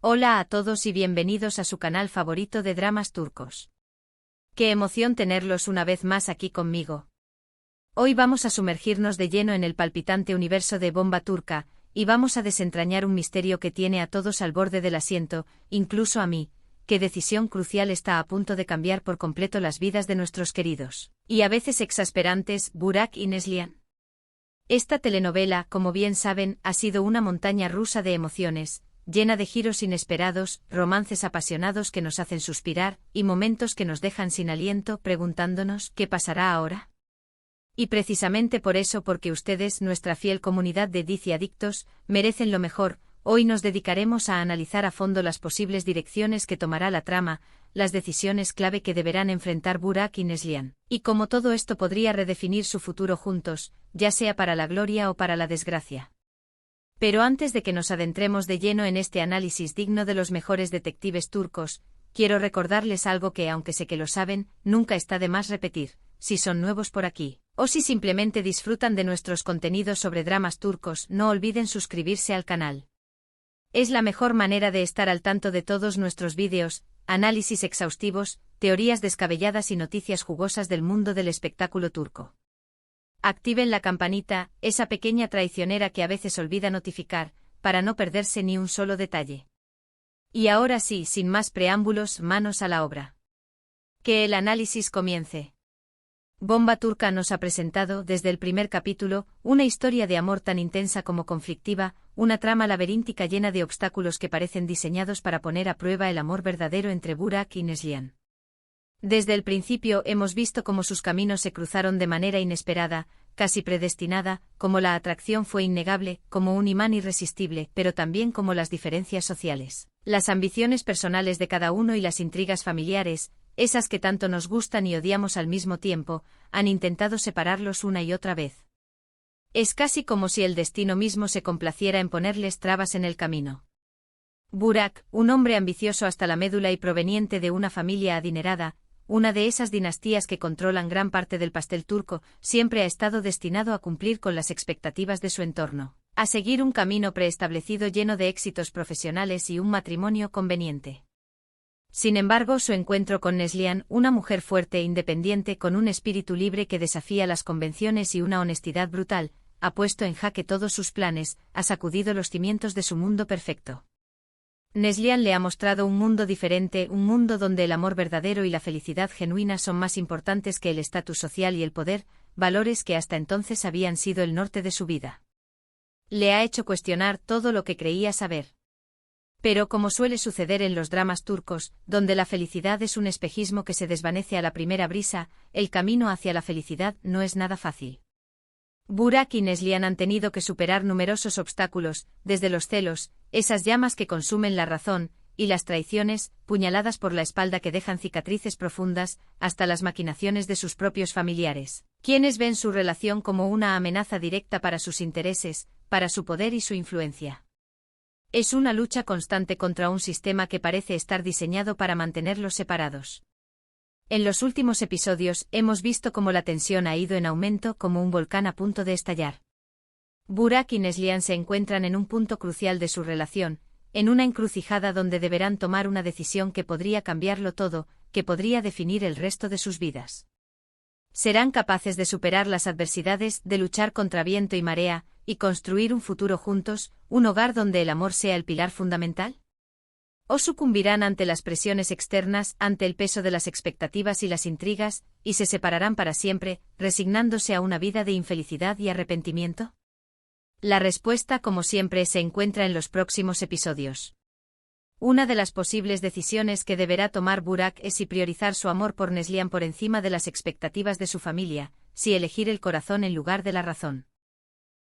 Hola a todos y bienvenidos a su canal favorito de dramas turcos. Qué emoción tenerlos una vez más aquí conmigo. Hoy vamos a sumergirnos de lleno en el palpitante universo de Bomba Turca, y vamos a desentrañar un misterio que tiene a todos al borde del asiento, incluso a mí. Qué decisión crucial está a punto de cambiar por completo las vidas de nuestros queridos, y a veces exasperantes, Burak y Neslihan. Esta telenovela, como bien saben, ha sido una montaña rusa de emociones, llena de giros inesperados, romances apasionados que nos hacen suspirar, y momentos que nos dejan sin aliento preguntándonos ¿qué pasará ahora? Y precisamente por eso, porque ustedes, nuestra fiel comunidad de Dizi Adictos, merecen lo mejor, hoy nos dedicaremos a analizar a fondo las posibles direcciones que tomará la trama, las decisiones clave que deberán enfrentar Burak y Neslihan, y cómo todo esto podría redefinir su futuro juntos, ya sea para la gloria o para la desgracia. Pero antes de que nos adentremos de lleno en este análisis digno de los mejores detectives turcos, quiero recordarles algo que, aunque sé que lo saben, nunca está de más repetir, si son nuevos por aquí, o si simplemente disfrutan de nuestros contenidos sobre dramas turcos, no olviden suscribirse al canal. Es la mejor manera de estar al tanto de todos nuestros vídeos, análisis exhaustivos, teorías descabelladas y noticias jugosas del mundo del espectáculo turco. Activen la campanita, esa pequeña traicionera que a veces olvida notificar, para no perderse ni un solo detalle. Y ahora sí, sin más preámbulos, manos a la obra. Que el análisis comience. Bomba Turca nos ha presentado, desde el primer capítulo, una historia de amor tan intensa como conflictiva, una trama laberíntica llena de obstáculos que parecen diseñados para poner a prueba el amor verdadero entre Burak y Neslihan. Desde el principio hemos visto cómo sus caminos se cruzaron de manera inesperada, casi predestinada, cómo la atracción fue innegable, como un imán irresistible, pero también como las diferencias sociales, las ambiciones personales de cada uno y las intrigas familiares, esas que tanto nos gustan y odiamos al mismo tiempo, han intentado separarlos una y otra vez. Es casi como si el destino mismo se complaciera en ponerles trabas en el camino. Burak, un hombre ambicioso hasta la médula y proveniente de una familia adinerada, una de esas dinastías que controlan gran parte del pastel turco, siempre ha estado destinado a cumplir con las expectativas de su entorno, a seguir un camino preestablecido lleno de éxitos profesionales y un matrimonio conveniente. Sin embargo, su encuentro con Neslihan, una mujer fuerte e independiente con un espíritu libre que desafía las convenciones y una honestidad brutal, ha puesto en jaque todos sus planes, ha sacudido los cimientos de su mundo perfecto. Neslihan le ha mostrado un mundo diferente, un mundo donde el amor verdadero y la felicidad genuina son más importantes que el estatus social y el poder, valores que hasta entonces habían sido el norte de su vida. Le ha hecho cuestionar todo lo que creía saber. Pero como suele suceder en los dramas turcos, donde la felicidad es un espejismo que se desvanece a la primera brisa, el camino hacia la felicidad no es nada fácil. Burak y Neslihan han tenido que superar numerosos obstáculos, desde los celos, esas llamas que consumen la razón, y las traiciones, puñaladas por la espalda que dejan cicatrices profundas, hasta las maquinaciones de sus propios familiares, quienes ven su relación como una amenaza directa para sus intereses, para su poder y su influencia. Es una lucha constante contra un sistema que parece estar diseñado para mantenerlos separados. En los últimos episodios hemos visto cómo la tensión ha ido en aumento como un volcán a punto de estallar. Burak y Neslihan se encuentran en un punto crucial de su relación, en una encrucijada donde deberán tomar una decisión que podría cambiarlo todo, que podría definir el resto de sus vidas. ¿Serán capaces de superar las adversidades, de luchar contra viento y marea, y construir un futuro juntos, un hogar donde el amor sea el pilar fundamental? ¿O sucumbirán ante las presiones externas, ante el peso de las expectativas y las intrigas, y se separarán para siempre, resignándose a una vida de infelicidad y arrepentimiento? La respuesta, como siempre, se encuentra en los próximos episodios. Una de las posibles decisiones que deberá tomar Burak es si priorizar su amor por Neslihan por encima de las expectativas de su familia, si elegir el corazón en lugar de la razón.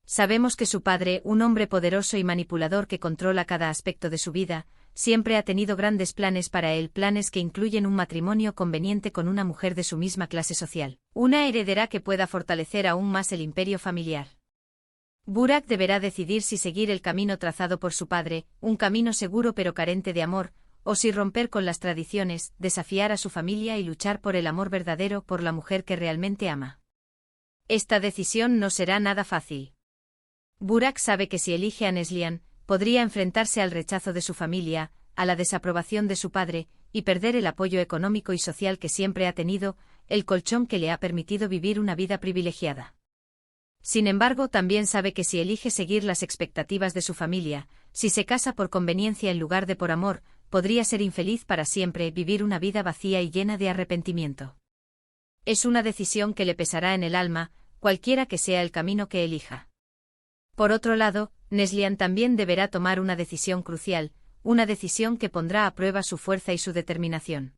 Sabemos que su padre, un hombre poderoso y manipulador que controla cada aspecto de su vida, siempre ha tenido grandes planes para él, planes que incluyen un matrimonio conveniente con una mujer de su misma clase social, una heredera que pueda fortalecer aún más el imperio familiar. Burak deberá decidir si seguir el camino trazado por su padre, un camino seguro pero carente de amor, o si romper con las tradiciones, desafiar a su familia y luchar por el amor verdadero por la mujer que realmente ama. Esta decisión no será nada fácil. Burak sabe que si elige a Neslihan, podría enfrentarse al rechazo de su familia, a la desaprobación de su padre, y perder el apoyo económico y social que siempre ha tenido, el colchón que le ha permitido vivir una vida privilegiada. Sin embargo, también sabe que si elige seguir las expectativas de su familia, si se casa por conveniencia en lugar de por amor, podría ser infeliz para siempre, vivir una vida vacía y llena de arrepentimiento. Es una decisión que le pesará en el alma, cualquiera que sea el camino que elija. Por otro lado, Neslihan también deberá tomar una decisión crucial, una decisión que pondrá a prueba su fuerza y su determinación.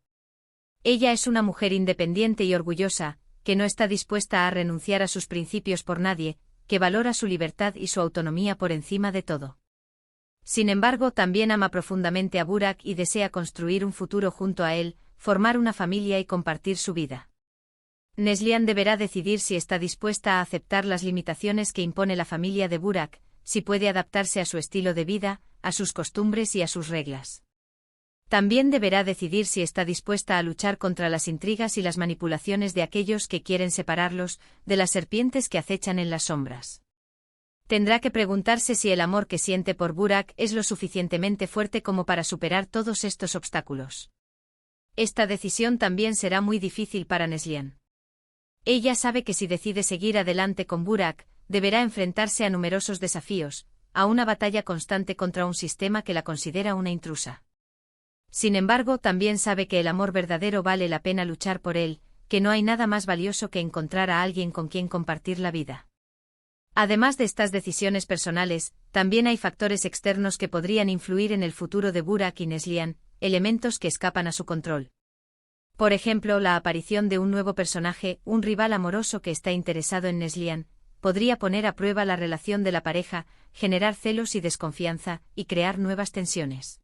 Ella es una mujer independiente y orgullosa, que no está dispuesta a renunciar a sus principios por nadie, que valora su libertad y su autonomía por encima de todo. Sin embargo, también ama profundamente a Burak y desea construir un futuro junto a él, formar una familia y compartir su vida. Neslihan deberá decidir si está dispuesta a aceptar las limitaciones que impone la familia de Burak, si puede adaptarse a su estilo de vida, a sus costumbres y a sus reglas. También deberá decidir si está dispuesta a luchar contra las intrigas y las manipulaciones de aquellos que quieren separarlos, de las serpientes que acechan en las sombras. Tendrá que preguntarse si el amor que siente por Burak es lo suficientemente fuerte como para superar todos estos obstáculos. Esta decisión también será muy difícil para Neslihan. Ella sabe que si decide seguir adelante con Burak, deberá enfrentarse a numerosos desafíos, a una batalla constante contra un sistema que la considera una intrusa. Sin embargo, también sabe que el amor verdadero vale la pena luchar por él, que no hay nada más valioso que encontrar a alguien con quien compartir la vida. Además de estas decisiones personales, también hay factores externos que podrían influir en el futuro de Burak y Neslihan, elementos que escapan a su control. Por ejemplo, la aparición de un nuevo personaje, un rival amoroso que está interesado en Neslihan, podría poner a prueba la relación de la pareja, generar celos y desconfianza, y crear nuevas tensiones.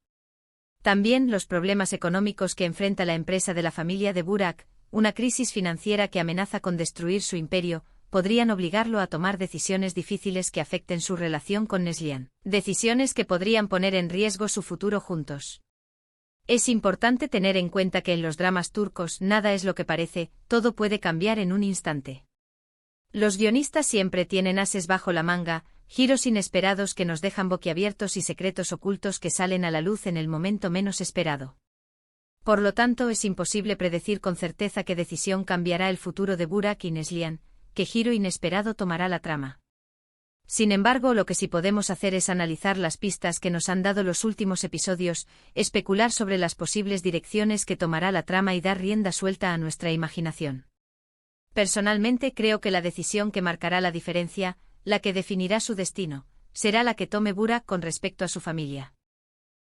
También los problemas económicos que enfrenta la empresa de la familia de Burak, una crisis financiera que amenaza con destruir su imperio, podrían obligarlo a tomar decisiones difíciles que afecten su relación con Neslihan, decisiones que podrían poner en riesgo su futuro juntos. Es importante tener en cuenta que en los dramas turcos nada es lo que parece, todo puede cambiar en un instante. Los guionistas siempre tienen ases bajo la manga, giros inesperados que nos dejan boquiabiertos y secretos ocultos que salen a la luz en el momento menos esperado. Por lo tanto, es imposible predecir con certeza qué decisión cambiará el futuro de Burak y Neslihan, qué giro inesperado tomará la trama. Sin embargo, lo que sí podemos hacer es analizar las pistas que nos han dado los últimos episodios, especular sobre las posibles direcciones que tomará la trama y dar rienda suelta a nuestra imaginación. Personalmente creo que la decisión que marcará la diferencia, la que definirá su destino, será la que tome Burak con respecto a su familia.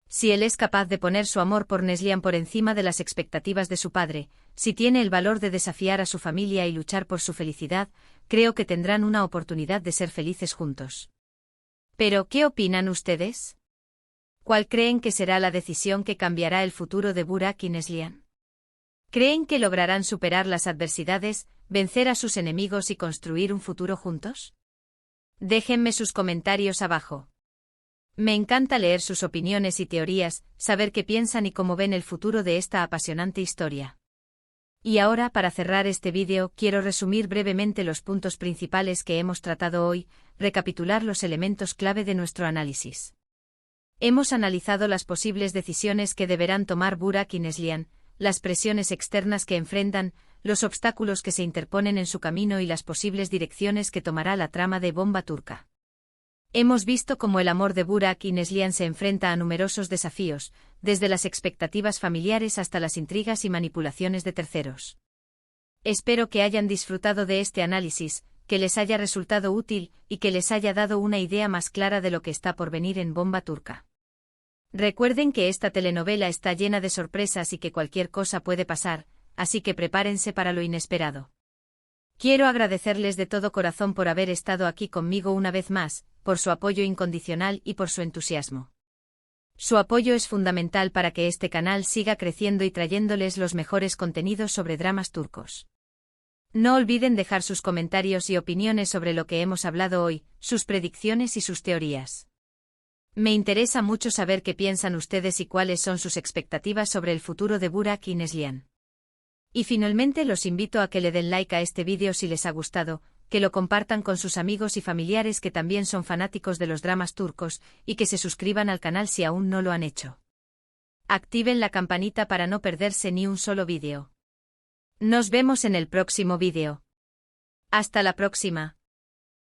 Si él es capaz de poner su amor por Neslihan por encima de las expectativas de su padre, si tiene el valor de desafiar a su familia y luchar por su felicidad, creo que tendrán una oportunidad de ser felices juntos. Pero, ¿qué opinan ustedes? ¿Cuál creen que será la decisión que cambiará el futuro de Burak y Neslihan? ¿Creen que lograrán superar las adversidades, vencer a sus enemigos y construir un futuro juntos? Déjenme sus comentarios abajo. Me encanta leer sus opiniones y teorías, saber qué piensan y cómo ven el futuro de esta apasionante historia. Y ahora, para cerrar este vídeo, quiero resumir brevemente los puntos principales que hemos tratado hoy, recapitular los elementos clave de nuestro análisis. Hemos analizado las posibles decisiones que deberán tomar Burak y Neslihan, las presiones externas que enfrentan, los obstáculos que se interponen en su camino y las posibles direcciones que tomará la trama de Bomba Turca. Hemos visto cómo el amor de Burak y Neslihan se enfrenta a numerosos desafíos, desde las expectativas familiares hasta las intrigas y manipulaciones de terceros. Espero que hayan disfrutado de este análisis, que les haya resultado útil y que les haya dado una idea más clara de lo que está por venir en Bomba Turca. Recuerden que esta telenovela está llena de sorpresas y que cualquier cosa puede pasar, así que prepárense para lo inesperado. Quiero agradecerles de todo corazón por haber estado aquí conmigo una vez más, por su apoyo incondicional y por su entusiasmo. Su apoyo es fundamental para que este canal siga creciendo y trayéndoles los mejores contenidos sobre dramas turcos. No olviden dejar sus comentarios y opiniones sobre lo que hemos hablado hoy, sus predicciones y sus teorías. Me interesa mucho saber qué piensan ustedes y cuáles son sus expectativas sobre el futuro de Burak y Neslihan. Y finalmente los invito a que le den like a este vídeo si les ha gustado, que lo compartan con sus amigos y familiares que también son fanáticos de los dramas turcos, y que se suscriban al canal si aún no lo han hecho. Activen la campanita para no perderse ni un solo vídeo. Nos vemos en el próximo vídeo. Hasta la próxima.